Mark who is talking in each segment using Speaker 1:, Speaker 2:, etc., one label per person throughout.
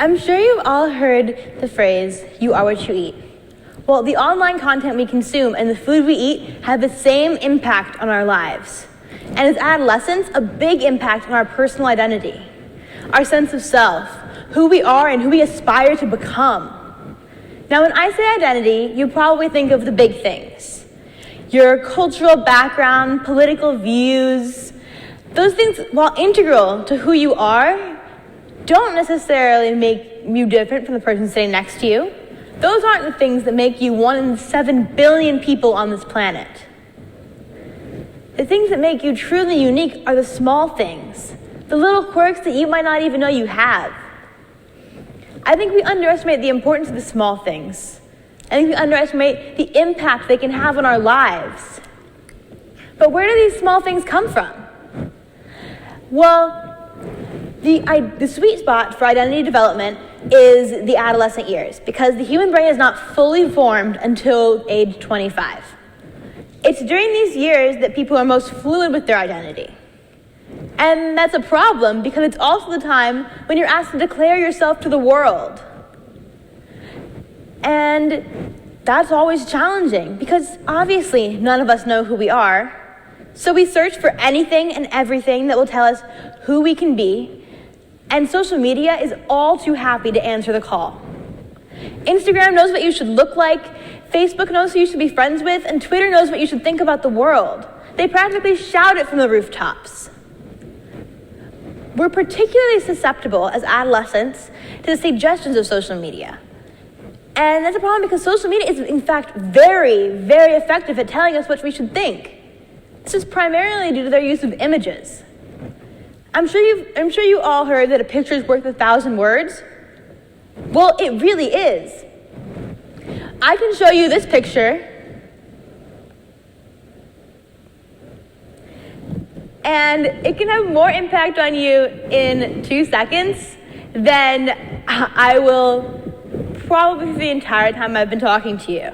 Speaker 1: I'm sure you've all heard the phrase, "you are what you eat." Well, the online content we consume and the food we eat have the same impact on our lives. And as adolescents, a big impact on our personal identity, our sense of self, who we are and who we aspire to become. Now, when I say identity, you probably think of the big things. Your cultural background, political views. Those things, while integral to who you are, don't necessarily make you different from the person sitting next to you. Those aren't the things that make you one in 7 billion people on this planet. The things that make you truly unique are the small things, the little quirks that you might not even know you have. I think we underestimate the importance of the small things. I think we underestimate the impact they can have on our lives. But where do these small things come from? Well, the sweet spot for identity development is the adolescent years, because the human brain is not fully formed until age 25. It's during these years that people are most fluid with their identity. And that's a problem because it's also the time when you're asked to declare yourself to the world. And that's always challenging because obviously none of us know who we are. So we search for anything and everything that will tell us who we can be. And social media is all too happy to answer the call. Instagram knows what you should look like, Facebook knows who you should be friends with, and Twitter knows what you should think about the world. They practically shout it from the rooftops. We're particularly susceptible as adolescents to the suggestions of social media. And that's a problem because social media is in fact very, very effective at telling us what we should think. This is primarily due to their use of images. I'm sure you all heard that a picture is worth 1,000 words. Well, it really is. I can show you this picture, and it can have more impact on you in 2 seconds than I will probably for the entire time I've been talking to you.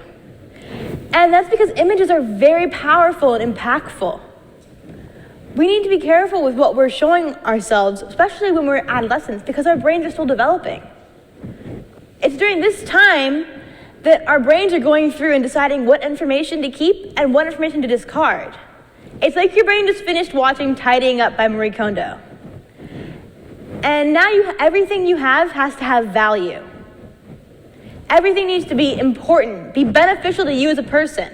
Speaker 1: And that's because images are very powerful and impactful. We need to be careful with what we're showing ourselves, especially when we're adolescents, because our brains are still developing. It's during this time that our brains are going through and deciding what information to keep and what information to discard. It's like your brain just finished watching Tidying Up by Marie Kondo. And now everything you have has to have value. Everything needs to be important, be beneficial to you as a person.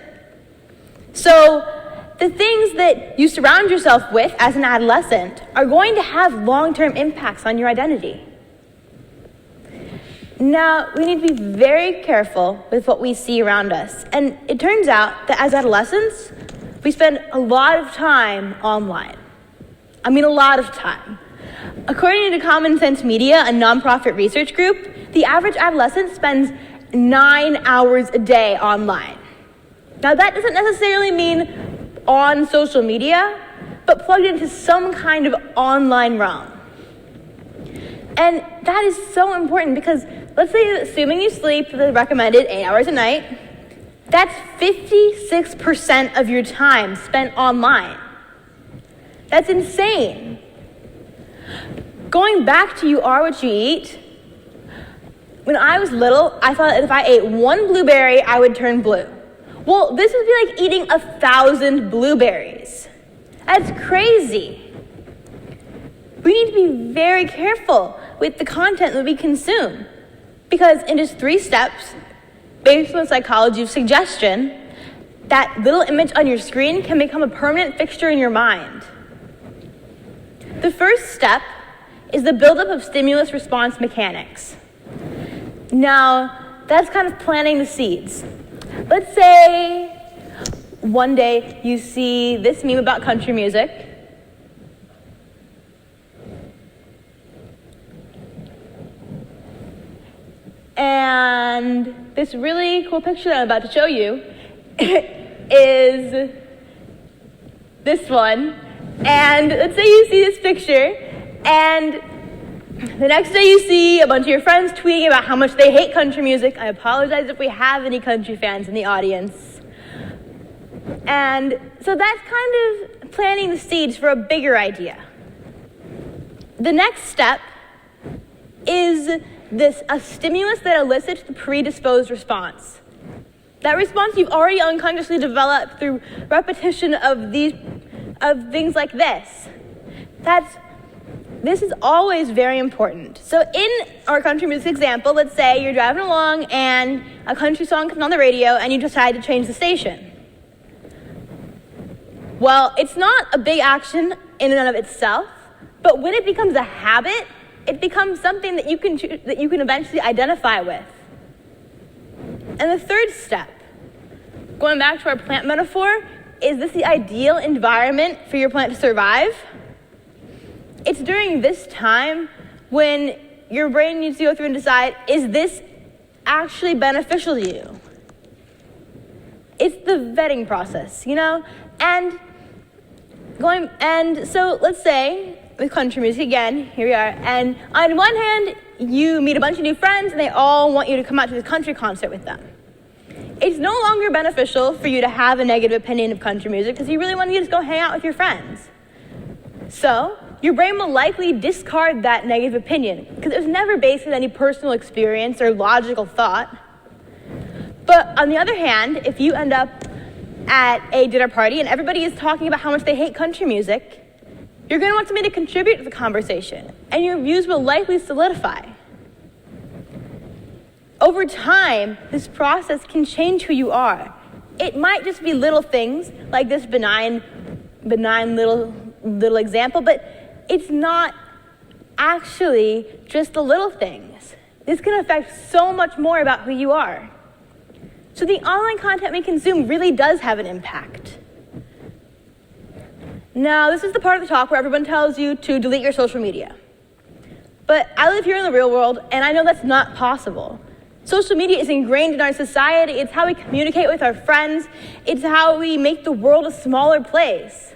Speaker 1: So the things that you surround yourself with as an adolescent are going to have long-term impacts on your identity. Now, we need to be very careful with what we see around us. And it turns out that as adolescents, we spend a lot of time online. I mean, a lot of time. According to Common Sense Media, a nonprofit research group, the average adolescent spends 9 hours a day online. Now, that doesn't necessarily mean on social media, but plugged into some kind of online realm. And that is so important because let's say, assuming you sleep the recommended 8 hours a night, that's 56% of your time spent online. That's insane. Going back to you are what you eat, when I was little, I thought that if I ate 1 blueberry, I would turn blue. Well, this would be like eating 1,000 blueberries. That's crazy. We need to be very careful with the content that we consume because in just 3 steps, based on the psychology of suggestion, that little image on your screen can become a permanent fixture in your mind. The first step is the buildup of stimulus response mechanics. Now, that's kind of planting the seeds. Let's say one day you see this meme about country music. And this really cool picture that I'm about to show you is this one. And let's say you see this picture, and the next day you see a bunch of your friends tweeting about how much they hate country music. I apologize if we have any country fans in the audience. And so that's kind of planting the seeds for a bigger idea. The next step is a stimulus that elicits the predisposed response. That response you've already unconsciously developed through repetition of things like this. This is always very important. So in our country music example, let's say you're driving along and a country song comes on the radio and you decide to change the station. Well, it's not a big action in and of itself, but when it becomes a habit, it becomes something that you can eventually identify with. And the third step, going back to our plant metaphor, is this the ideal environment for your plant to survive? It's during this time when your brain needs to go through and decide, is this actually beneficial to you? It's the vetting process, And so let's say, with country music again, here we are, and on one hand, you meet a bunch of new friends and they all want you to come out to this country concert with them. It's no longer beneficial for you to have a negative opinion of country music because you really want to just go hang out with your friends. So, your brain will likely discard that negative opinion because it was never based on any personal experience or logical thought. But on the other hand, if you end up at a dinner party and everybody is talking about how much they hate country music, you're going to want somebody to contribute to the conversation, and your views will likely solidify. Over time, this process can change who you are. It might just be little things like this benign little example, but it's not actually just the little things. This can affect so much more about who you are. So the online content we consume really does have an impact. Now, this is the part of the talk where everyone tells you to delete your social media. But I live here in the real world, and I know that's not possible. Social media is ingrained in our society. It's how we communicate with our friends. It's how we make the world a smaller place.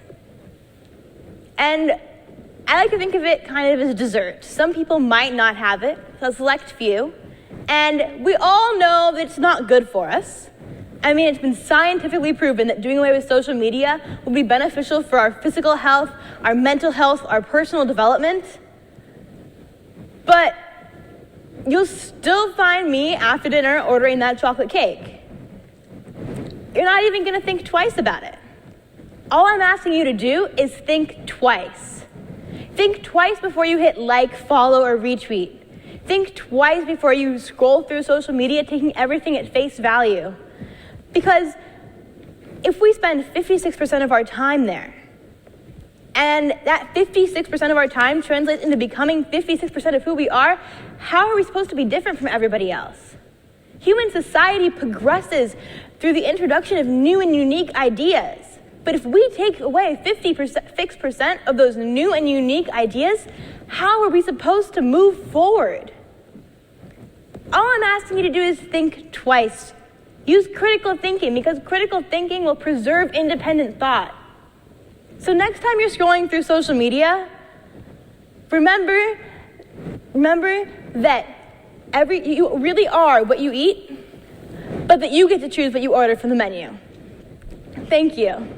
Speaker 1: And I like to think of it kind of as dessert. Some people might not have it, a select few. And we all know that it's not good for us. I mean, it's been scientifically proven that doing away with social media will be beneficial for our physical health, our mental health, our personal development. But you'll still find me after dinner ordering that chocolate cake. You're not even going to think twice about it. All I'm asking you to do is think twice. Think twice before you hit like, follow, or retweet. Think twice before you scroll through social media, taking everything at face value. Because if we spend 56% of our time there, and that 56% of our time translates into becoming 56% of who we are, how are we supposed to be different from everybody else? Human society progresses through the introduction of new and unique ideas. But if we take away 56% of those new and unique ideas, how are we supposed to move forward? All I'm asking you to do is think twice. Use critical thinking, because critical thinking will preserve independent thought. So next time you're scrolling through social media, remember that you really are what you eat, but that you get to choose what you order from the menu. Thank you.